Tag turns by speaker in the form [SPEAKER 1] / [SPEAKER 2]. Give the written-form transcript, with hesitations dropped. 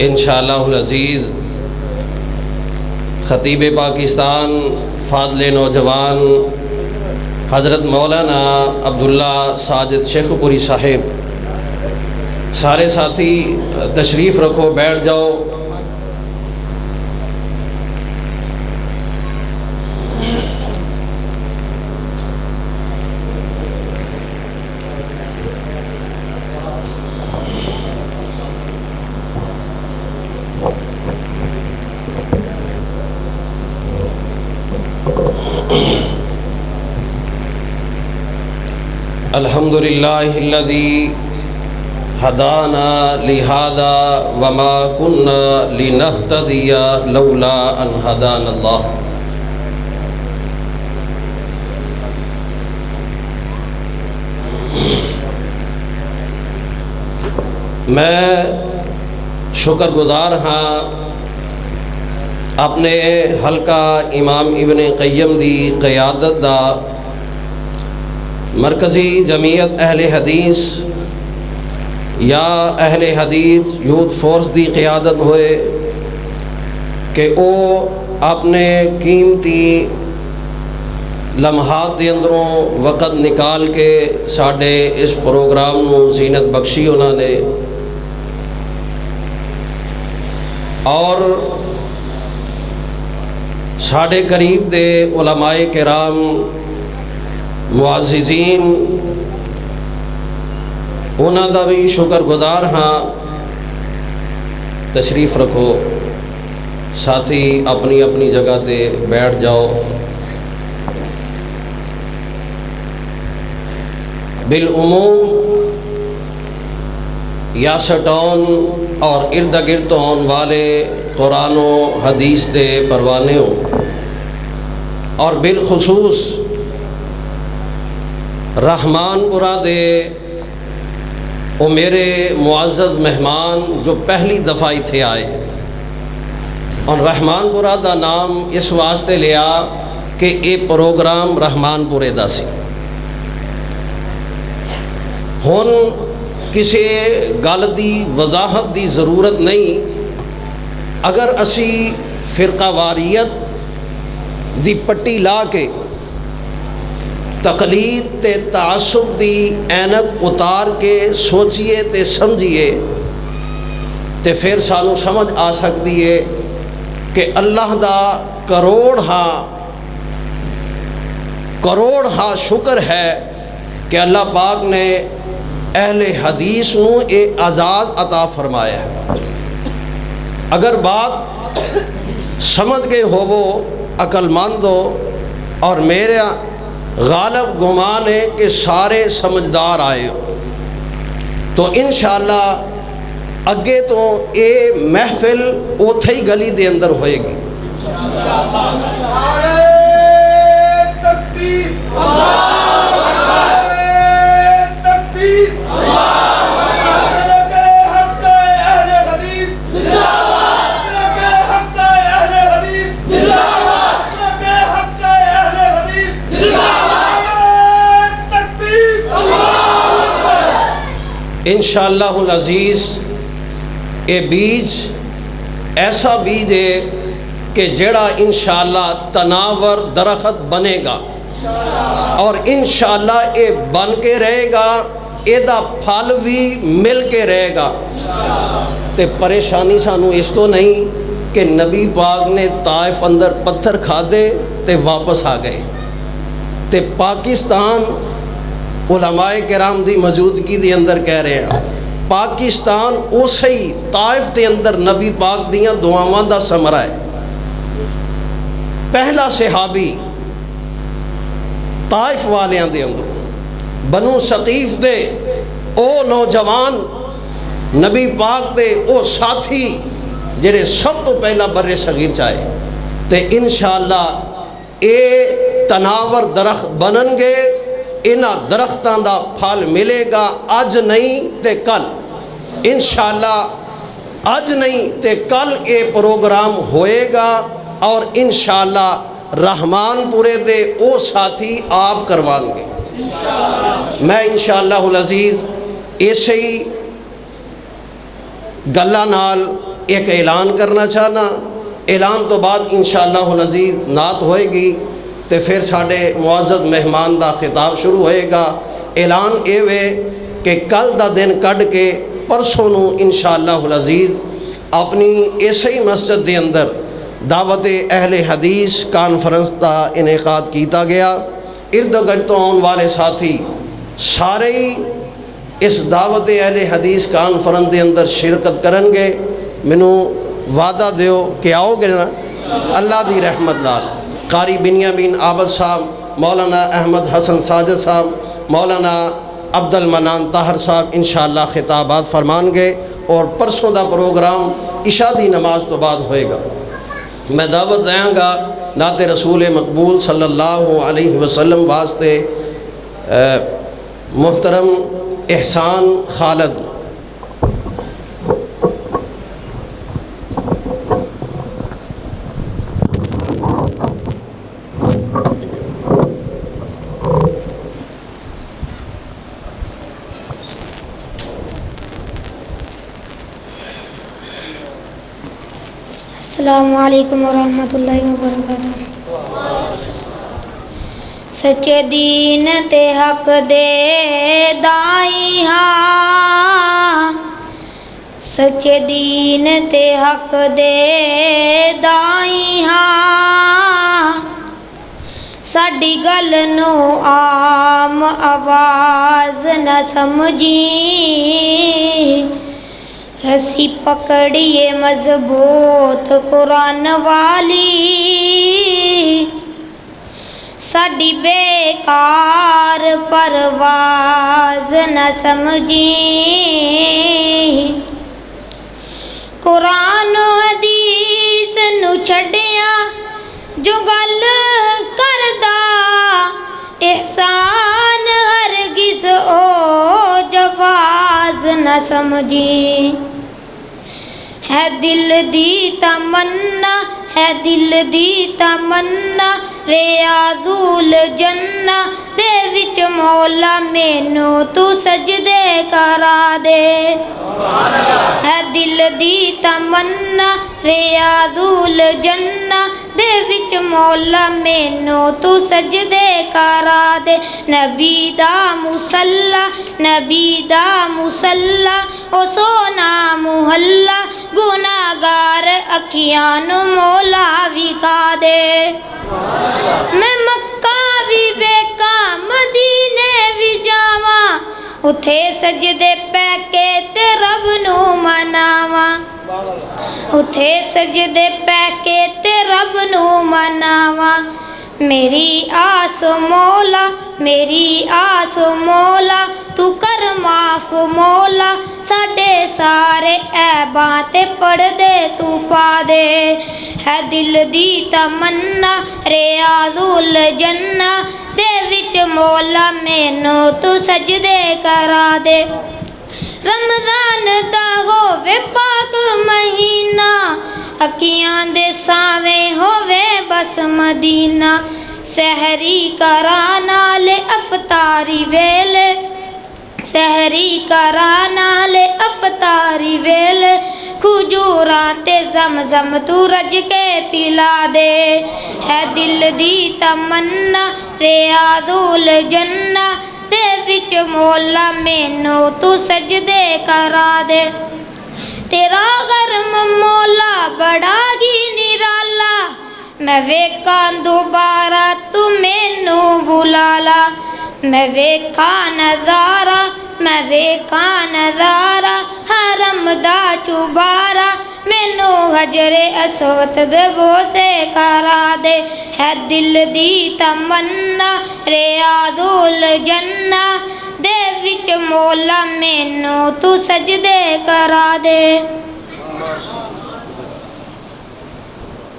[SPEAKER 1] انشاءاللہ العزیز خطیب پاکستان فاضل نوجوان حضرت مولانا عبداللہ ساجد شیخ پوری صاحب، سارے ساتھی تشریف رکھو، بیٹھ جاؤ۔ الحمدللہ الذی ہدانا لہذا وما کنا لنہتدی لولا ان ہدانا اللہ۔ میں شکر گزار ہاں اپنے حلقہ امام ابن قیم دی قیادت دا، مرکزی جمعیت اہل حدیث یا اہل حدیث یوتھ فورس دی قیادت ہوئے کہ او اپنے قیمتی لمحات دے اندروں وقت نکال کے ساڈے اس پروگرام نو زینت بخشی انہوں نے، اور ساڈے قریب دے علماء کرام معززین انہاں دا بھی شکر گزار ہاں۔ تشریف رکھو ساتھی، اپنی اپنی جگہ تے بیٹھ جاؤ۔ بالعموم یاسٹون اور ارد گرد ہون والے قرآن و حدیث دے پروانے ہو، اور بالخصوص رحمان پورہ دے وہ میرے معزز مہمان جو پہلی دفعہ تھے آئے، اور رحمان پورہ دا نام اس واسطے لیا کہ یہ پروگرام رحمان پورے دا سی۔ ہن کسی گل دی وضاحت دی ضرورت نہیں، اگر اسی فرقہ واریت دی پٹی لا کے تقلید تے تعصب دی اینک اتار کے سوچیے تے سمجھیے تے پھر سانو سمجھ آ سکتی ہے کہ اللہ دا کروڑ ہا شکر ہے کہ اللہ پاک نے اہل حدیث نو اے آزاد عطا فرمایا ہے۔ اگر بات سمجھ گئے ہو وہ عقل مند ہو، اور میرے غالب گمان ہے کہ سارے سمجھدار آئے ہو، تو انشاءاللہ اگے تو اے محفل اوتھے ہی گلی دے اندر ہوئے گی۔ انشاءاللہ العزیز یہ بیج ایسا بیج ہے کہ جڑا انشاءاللہ تناور درخت بنے گا، اور انشاءاللہ یہ بن کے رہے گا، یہ دا پھل بھی مل کے رہے گا۔ تے پریشانی سانو اس تو نہیں کہ نبی پاک نے طائف اندر پتھر کھا دے تے واپس آ گئے، تے پاکستان علماء کرام دی موجودگی دی اندر کہہ رہے ہیں پاکستان اسی طائف دے اندر نبی پاک دیاں دعاواں دا ثمرہ ہے۔ پہلا صحابی طائف والیاں دے اندر بنو ثقیف دے او نوجوان نبی پاک دے او ساتھی جڑے سب تو پہلا بر صغیر چاہے، تے انشاءاللہ اے تناور درخت بنن گے، انہاں درختاں دا پھل ملے گا، اج نہیں تے کل انشاءاللہ، اج نہیں تے کل اے پروگرام ہوئے گا، اور انشاءاللہ رحمان پورے دے او ساتھی آپ کروان گے۔ میں انشاءاللہ العزیز اسی گلہ نال ایک اعلان کرنا چاہنا، اعلان تو بعد انشاءاللہ العزیز نعت ہوئے گی تو پھر ساڈے معزز مہمان دا خطاب شروع ہوئے گا۔ اعلان اے وے کہ کل دا دن کڈ کے پرسوں نو انشاءاللہ العزیز اپنی اسی مسجد دے اندر دعوت اہل حدیث کانفرنس دا انعقاد کیتا گیا۔ ارد گرد تو آن والے ساتھی سارے ہی اس دعوت اہل حدیث کانفرنس دے اندر شرکت کرن گے۔ مینوں وعدہ دیو کہ آؤ گے نا اللہ دی رحمت نال۔ قاری بنیامین عابد صاحب، مولانا احمد حسن ساجد صاحب، مولانا عبد المنان طاہر صاحب انشاءاللہ خطابات فرمان گے، اور پرسوں دا پروگرام عشاء دی نماز تو بعد ہوئے گا۔ میں دعوت دیاں گا نعت رسول مقبول صلی اللہ علیہ وسلم واسطے محترم احسان خالد۔
[SPEAKER 2] السلام علیکم ورحمۃ اللہ وبرکاتہ۔ سچے دین تے حق دے دائی ہاں، سچے دین تے حق دے دائی ہاں، ساڈی گل نو عام آواز نہ سمجھی، رسی پکڑیے مضبوط قرآن والی، ساڈی بیکار پرواز نہ سمجھی، قرآن و حدیث نو چھڈیاں جو گل کردا، احسان ہرگز او جواز نہ سمجھی، ہے دل دی تمنا، ہے دل دی تمنا، ریاض الجنہ دے وچ مولا مینو تو سجدے کرا دے، ہے دل دی تمنا، ریاض الجنہ دے وچ مولا مینو تو سجدے کرا دے، نبی دا مصلی، نبی دا مصلی، او سونا محلہ، گناہگار اکھیاں نو مولا وکھا دے، میں مکہ بھی ویکھاں مدینے بھی جاواں، اتھے سجدے پہ کے تے رب نو مناواں، اتھے سجدے پہ کے تے رب نو مناواں، میری آس مولا، میری آس مولا، تو کر معاف مولا، ساڈے سارے عیباں تے پردے تو پا دے، ہے دل دی تمنا، ریاض الجنہ دے وچ مولا مینو تو سجدے کرا دے، رمضان دا ہووے پاک مہینہ، اکھیاں دے ساویں ہووے بس مدینہ، سحری کراں نالے افطاری ویلے، سحری کراں نالے افطاری ویلے، کھجوراں تے زمزم تو رج کے پلا دے، ہے دل دی تمنا، ریاض الجنہ دے وچ مولا مینو تو سجدے کرا دے، تیرا غرم مولا بڑا ہی نرالا، میں ویکھاں دوبارہ تو مینو بلا لا، میں ویکھاں نظارہ، میں ویکھاں نظارہ، حرم دا چوبارہ، مینو حجر اسود دے بوسے کرا دے، ہے دل دی تمنا، ریاض الجنہ دے وچ مولا مینو تو سجدے کرا دے۔